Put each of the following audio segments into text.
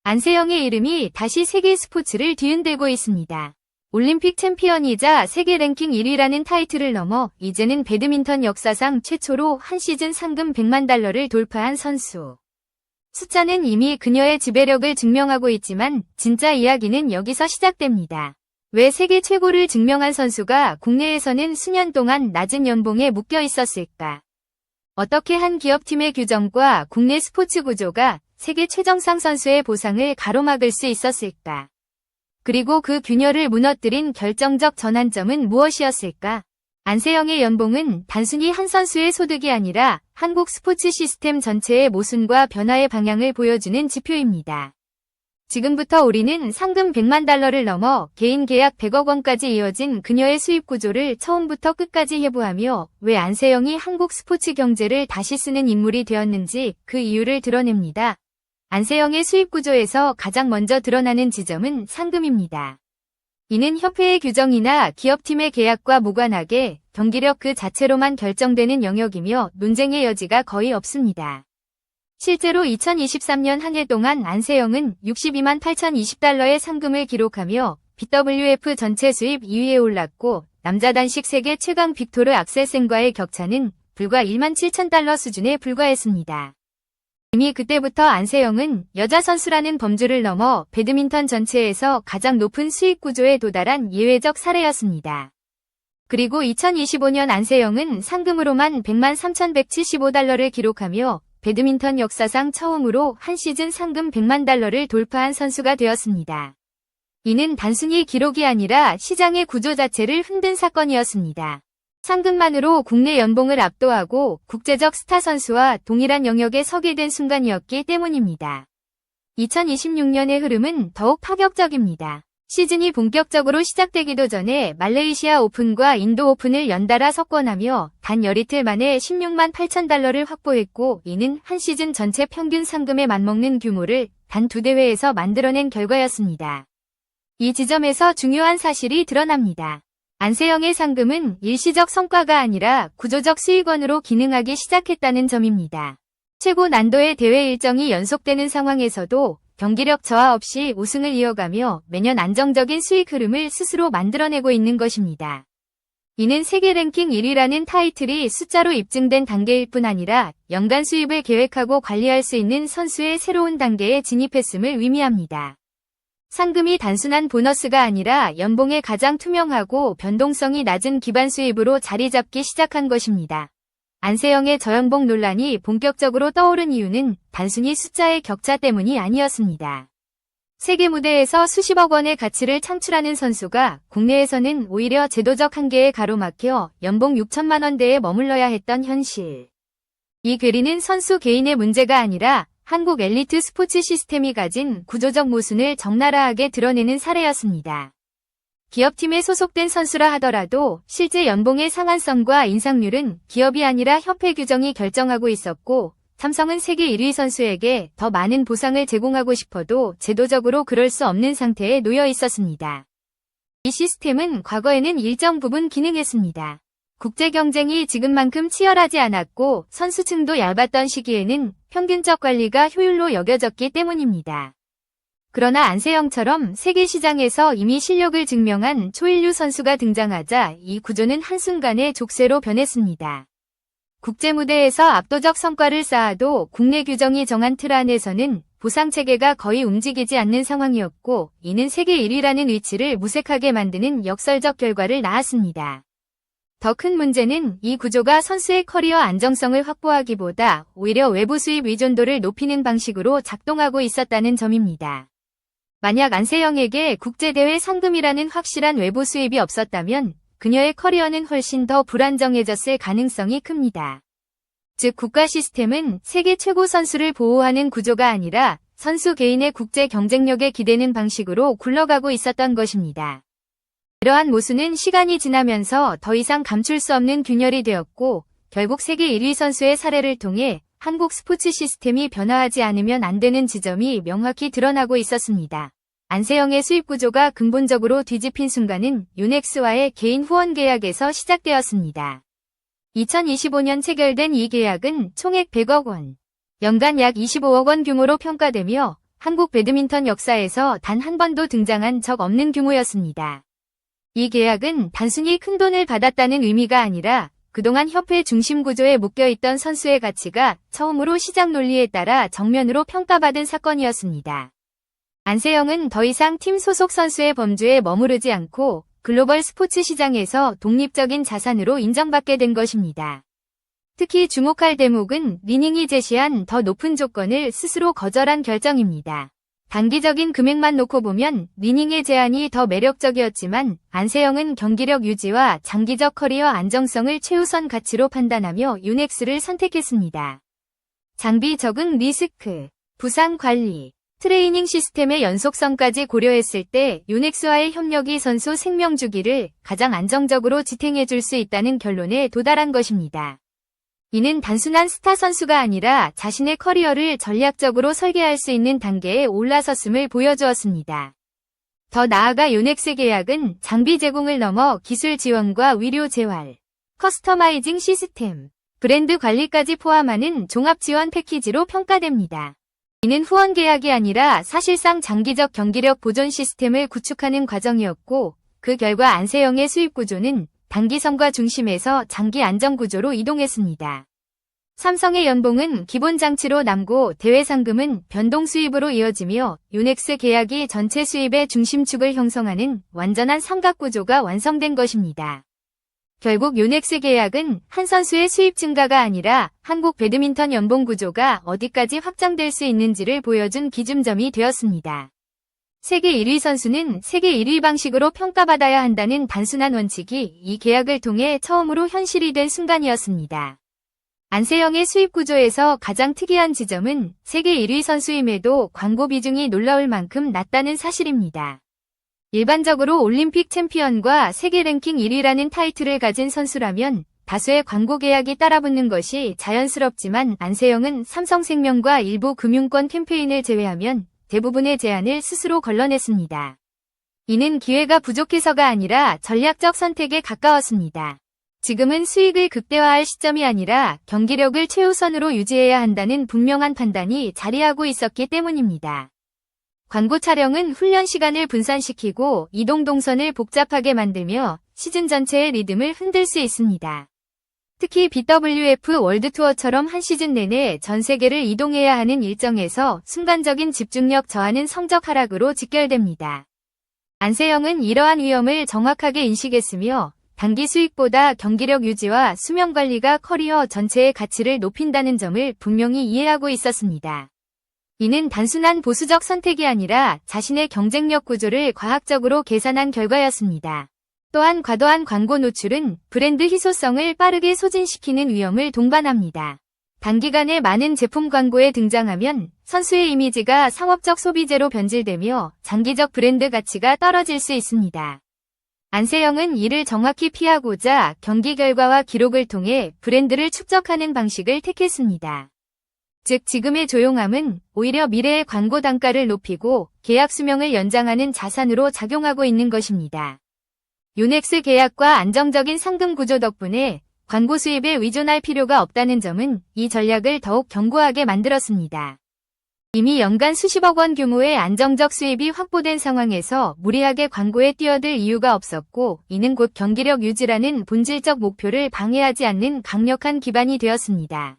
안세영의 이름이 다시 세계 스포츠를 뒤흔들고 있습니다. 올림픽 챔피언이자 세계 랭킹 1위라는 타이틀을 넘어 이제는 배드민턴 역사상 최초로 한 시즌 상금 100만 달러를 돌파한 선수. 숫자는 이미 그녀의 지배력을 증명하고 있지만 진짜 이야기는 여기서 시작됩니다. 왜 세계 최고를 증명한 선수가 국내에서는 수년 동안 낮은 연봉에 묶여 있었을까? 어떻게 한 기업팀의 규정과 국내 스포츠 구조가 세계 최정상 선수의 보상을 가로막을 수 있었을까? 그리고 그 균열을 무너뜨린 결정적 전환점은 무엇이었을까? 안세영의 연봉은 단순히 한 선수의 소득이 아니라 한국 스포츠 시스템 전체의 모순과 변화의 방향을 보여주는 지표입니다. 지금부터 우리는 상금 100만 달러를 넘어 개인 계약 100억 원까지 이어진 그녀의 수입 구조를 처음부터 끝까지 해부하며 왜 안세영이 한국 스포츠 경제를 다시 쓰는 인물이 되었는지 그 이유를 드러냅니다. 안세영의 수입 구조에서 가장 먼저 드러나는 지점은 상금입니다. 이는 협회의 규정이나 기업팀의 계약과 무관하게 경기력 그 자체로만 결정되는 영역이며 논쟁의 여지가 거의 없습니다. 실제로 2023년 한 해 동안 안세영은 62만 8,020달러의 상금을 기록하며 BWF 전체 수입 2위에 올랐고 남자 단식 세계 최강 빅토르 악셀센과의 격차는 불과 1만 7천 달러 수준에 불과했습니다. 이미 그때부터 안세영은 여자 선수라는 범주를 넘어 배드민턴 전체에서 가장 높은 수익 구조에 도달한 예외적 사례였습니다. 그리고 2025년 안세영은 상금으로만 100만 3,175달러를 기록하며 배드민턴 역사상 처음으로 한 시즌 상금 100만 달러를 돌파한 선수가 되었습니다. 이는 단순히 기록이 아니라 시장의 구조 자체를 흔든 사건이었습니다. 상금만으로 국내 연봉을 압도하고 국제적 스타 선수와 동일한 영역에 서게 된 순간이었기 때문입니다. 2026년의 흐름은 더욱 파격적입니다. 시즌이 본격적으로 시작되기도 전에 말레이시아 오픈과 인도 오픈을 연달아 석권하며 단 열이틀 만에 16만 8천 달러를 확보했고 이는 한 시즌 전체 평균 상금에 맞먹는 규모를 단 두 대회에서 만들어낸 결과였습니다. 이 지점에서 중요한 사실이 드러납니다. 안세영의 상금은 일시적 성과가 아니라 구조적 수익원으로 기능하기 시작했다는 점입니다. 최고 난도의 대회 일정이 연속되는 상황에서도 경기력 저하 없이 우승을 이어가며 매년 안정적인 수익 흐름을 스스로 만들어내고 있는 것입니다. 이는 세계 랭킹 1위라는 타이틀이 숫자로 입증된 단계일 뿐 아니라 연간 수입을 계획하고 관리할 수 있는 선수의 새로운 단계에 진입했음을 의미합니다. 상금이 단순한 보너스가 아니라 연봉의 가장 투명하고 변동성이 낮은 기반 수입으로 자리 잡기 시작한 것입니다. 안세영의 저연봉 논란이 본격적으로 떠오른 이유는 단순히 숫자의 격차 때문이 아니었습니다. 세계 무대에서 수십억 원의 가치를 창출하는 선수가 국내에서는 오히려 제도적 한계에 가로막혀 연봉 6천만 원대에 머물러야 했던 현실. 이 괴리는 선수 개인의 문제가 아니라 한국 엘리트 스포츠 시스템이 가진 구조적 모순을 적나라하게 드러내는 사례였습니다. 기업팀에 소속된 선수라 하더라도 실제 연봉의 상한선과 인상률은 기업이 아니라 협회 규정이 결정하고 있었고 삼성은 세계 1위 선수에게 더 많은 보상을 제공하고 싶어도 제도적으로 그럴 수 없는 상태에 놓여 있었습니다. 이 시스템은 과거에는 일정 부분 기능했습니다. 국제 경쟁이 지금만큼 치열하지 않았고 선수층도 얇았던 시기에는 평균적 관리가 효율로 여겨졌기 때문입니다. 그러나 안세영처럼 세계 시장에서 이미 실력을 증명한 초일류 선수가 등장하자 이 구조는 한순간에 족쇄로 변했습니다. 국제 무대에서 압도적 성과를 쌓아도 국내 규정이 정한 틀 안에서는 보상 체계가 거의 움직이지 않는 상황이었고 이는 세계 1위라는 위치를 무색하게 만드는 역설적 결과를 낳았습니다. 더 큰 문제는 이 구조가 선수의 커리어 안정성을 확보하기보다 오히려 외부 수입 의존도를 높이는 방식으로 작동하고 있었다는 점입니다. 만약 안세영에게 국제대회 상금이라는 확실한 외부 수입이 없었다면 그녀의 커리어는 훨씬 더 불안정해졌을 가능성이 큽니다. 즉 국가 시스템은 세계 최고 선수를 보호하는 구조가 아니라 선수 개인의 국제 경쟁력에 기대는 방식으로 굴러가고 있었던 것입니다. 이러한 모순은 시간이 지나면서 더 이상 감출 수 없는 균열이 되었고 결국 세계 1위 선수의 사례를 통해 한국 스포츠 시스템이 변화하지 않으면 안 되는 지점이 명확히 드러나고 있었습니다. 안세영의 수입 구조가 근본적으로 뒤집힌 순간은 요넥스와의 개인 후원 계약에서 시작되었습니다. 2025년 체결된 이 계약은 총액 100억 원, 연간 약 25억 원 규모로 평가되며 한국 배드민턴 역사에서 단 한 번도 등장한 적 없는 규모였습니다. 이 계약은 단순히 큰돈을 받았다는 의미가 아니라 그동안 협회 중심 구조에 묶여있던 선수의 가치가 처음으로 시장 논리에 따라 정면으로 평가받은 사건이었습니다. 안세영은 더 이상 팀 소속 선수의 범주에 머무르지 않고 글로벌 스포츠 시장에서 독립적인 자산으로 인정받게 된 것입니다. 특히 주목할 대목은 리닝이 제시한 더 높은 조건을 스스로 거절한 결정입니다. 단기적인 금액만 놓고 보면 리닝의 제안이 더 매력적이었지만 안세영은 경기력 유지와 장기적 커리어 안정성을 최우선 가치로 판단하며 유넥스를 선택했습니다. 장비 적응 리스크, 부상 관리, 트레이닝 시스템의 연속성까지 고려했을 때 유넥스와의 협력이 선수 생명 주기를 가장 안정적으로 지탱해줄 수 있다는 결론에 도달한 것입니다. 이는 단순한 스타 선수가 아니라 자신의 커리어를 전략적으로 설계할 수 있는 단계에 올라섰음을 보여주었습니다. 더 나아가 유넥스 계약은 장비 제공을 넘어 기술 지원과 의료 재활, 커스터마이징 시스템, 브랜드 관리까지 포함하는 종합 지원 패키지로 평가됩니다. 이는 후원 계약이 아니라 사실상 장기적 경기력 보존 시스템을 구축하는 과정이었고 그 결과 안세영의 수입 구조는 단기 성과 중심에서 장기 안정 구조로 이동했습니다. 삼성의 연봉은 기본 장치로 남고 대회 상금은 변동 수입으로 이어지며 유넥스 계약이 전체 수입의 중심축을 형성하는 완전한 삼각 구조가 완성된 것입니다. 결국 유넥스 계약은 한 선수의 수입 증가가 아니라 한국 배드민턴 연봉 구조가 어디까지 확장될 수 있는지를 보여준 기준점이 되었습니다. 세계 1위 선수는 세계 1위 방식으로 평가받아야 한다는 단순한 원칙이 이 계약을 통해 처음으로 현실이 된 순간이었습니다. 안세영의 수입 구조에서 가장 특이한 지점은 세계 1위 선수임에도 광고 비중이 놀라울 만큼 낮다는 사실입니다. 일반적으로 올림픽 챔피언과 세계 랭킹 1위라는 타이틀을 가진 선수라면 다수의 광고 계약이 따라붙는 것이 자연스럽지만 안세영은 삼성생명과 일부 금융권 캠페인을 제외하면 대부분의 제안을 스스로 걸러냈습니다. 이는 기회가 부족해서가 아니라 전략적 선택에 가까웠습니다. 지금은 수익을 극대화할 시점이 아니라 경기력을 최우선으로 유지해야 한다는 분명한 판단이 자리하고 있었기 때문입니다. 광고 촬영은 훈련 시간을 분산시키고 이동 동선을 복잡하게 만들며 시즌 전체의 리듬을 흔들 수 있습니다. 특히 BWF 월드투어처럼 한 시즌 내내 전 세계를 이동해야 하는 일정에서 순간적인 집중력 저하는 성적 하락으로 직결됩니다. 안세영은 이러한 위험을 정확하게 인식했으며 단기 수익보다 경기력 유지와 수명 관리가 커리어 전체의 가치를 높인다는 점을 분명히 이해하고 있었습니다. 이는 단순한 보수적 선택이 아니라 자신의 경쟁력 구조를 과학적으로 계산한 결과였습니다. 또한 과도한 광고 노출은 브랜드 희소성을 빠르게 소진시키는 위험을 동반합니다. 단기간에 많은 제품 광고에 등장하면 선수의 이미지가 상업적 소비재로 변질되며 장기적 브랜드 가치가 떨어질 수 있습니다. 안세영은 이를 정확히 피하고자 경기 결과와 기록을 통해 브랜드를 축적하는 방식을 택했습니다. 즉 지금의 조용함은 오히려 미래의 광고 단가를 높이고 계약 수명을 연장하는 자산으로 작용하고 있는 것입니다. 유넥스 계약과 안정적인 상금 구조 덕분에 광고 수입에 의존할 필요가 없다는 점은 이 전략을 더욱 견고하게 만들었습니다. 이미 연간 수십억 원 규모의 안정적 수입이 확보된 상황에서 무리하게 광고에 뛰어들 이유가 없었고 이는 곧 경기력 유지라는 본질적 목표를 방해하지 않는 강력한 기반이 되었습니다.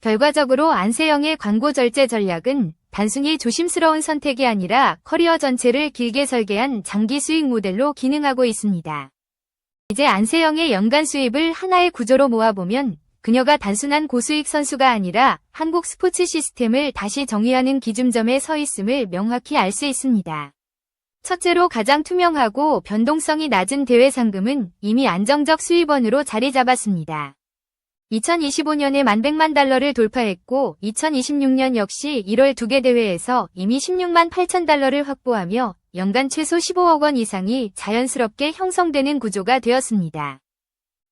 결과적으로 안세영의 광고 절제 전략은 단순히 조심스러운 선택이 아니라 커리어 전체를 길게 설계한 장기 수익 모델로 기능하고 있습니다. 이제 안세영의 연간 수입을 하나의 구조로 모아보면 그녀가 단순한 고수익 선수가 아니라 한국 스포츠 시스템을 다시 정의하는 기준점에 서 있음을 명확히 알 수 있습니다. 첫째로 가장 투명하고 변동성이 낮은 대회 상금은 이미 안정적 수입원으로 자리 잡았습니다. 2025년에 $11,000,000를 돌파했고 2026년 역시 1월 2개 대회에서 이미 $168,000 확보하며 연간 최소 15억 원 이상이 자연스럽게 형성되는 구조가 되었습니다.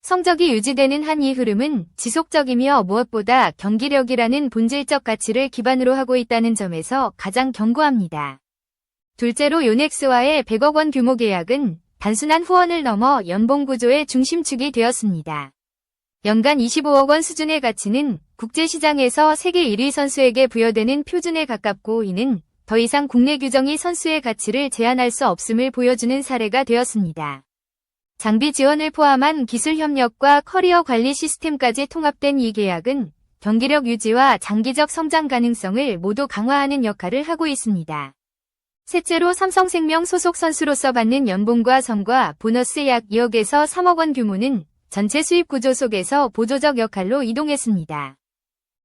성적이 유지되는 한 이 흐름은 지속적이며 무엇보다 경기력이라는 본질적 가치를 기반으로 하고 있다는 점에서 가장 견고합니다. 둘째로 유넥스와의 100억 원 규모 계약은 단순한 후원을 넘어 연봉 구조의 중심축이 되었습니다. 연간 25억 원 수준의 가치는 국제시장에서 세계 1위 선수에게 부여되는 표준에 가깝고 이는 더 이상 국내 규정이 선수의 가치를 제한할 수 없음을 보여주는 사례가 되었습니다. 장비 지원을 포함한 기술 협력과 커리어 관리 시스템까지 통합된 이 계약은 경기력 유지와 장기적 성장 가능성을 모두 강화하는 역할을 하고 있습니다. 셋째로 삼성생명 소속 선수로서 받는 연봉과 성과 보너스 약 2억에서 3억 원 규모는 전체 수입 구조 속에서 보조적 역할로 이동했습니다.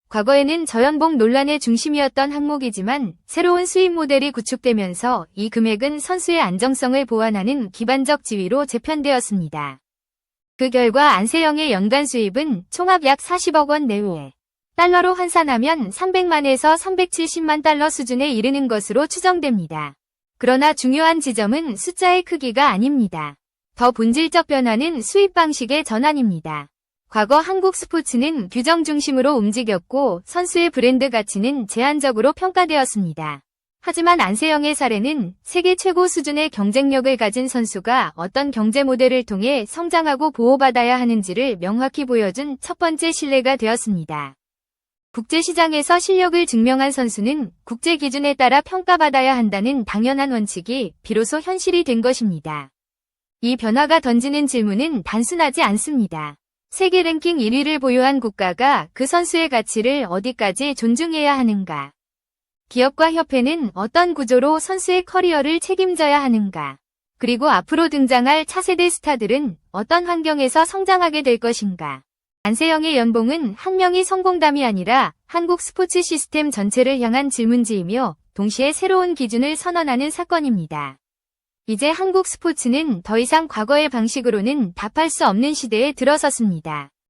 과거에는 저연봉 논란의 중심이었던 항목이지만 새로운 수입 모델이 구축되면서 이 금액은 선수의 안정성을 보완하는 기반적 지위로 재편되었습니다. 그 결과 안세영의 연간 수입은 총합 약 40억 원 내외. 달러로 환산하면 300만에서 370만 달러 수준에 이르는 것으로 추정됩니다. 그러나 중요한 지점은 숫자의 크기가 아닙니다. 더 본질적 변화는 수입 방식의 전환입니다. 과거 한국 스포츠는 규정 중심으로 움직였고 선수의 브랜드 가치는 제한적으로 평가되었습니다. 하지만 안세영의 사례는 세계 최고 수준의 경쟁력을 가진 선수가 어떤 경제 모델을 통해 성장하고 보호받아야 하는지를 명확히 보여준 첫 번째 신뢰가 되었습니다. 국제시장에서 실력을 증명한 선수는 국제 기준에 따라 평가받아야 한다는 당연한 원칙이 비로소 현실이 된 것입니다. 이 변화가 던지는 질문은 단순하지 않습니다. 세계 랭킹 1위를 보유한 국가가 그 선수의 가치를 어디까지 존중해야 하는가? 기업과 협회는 어떤 구조로 선수의 커리어를 책임져야 하는가? 그리고 앞으로 등장할 차세대 스타들은 어떤 환경에서 성장하게 될 것인가? 안세영의 연봉은 한 명의 성공담이 아니라 한국 스포츠 시스템 전체를 향한 질문지이며 동시에 새로운 기준을 선언하는 사건입니다. 이제 한국 스포츠는 더 이상 과거의 방식으로는 답할 수 없는 시대에 들어섰습니다.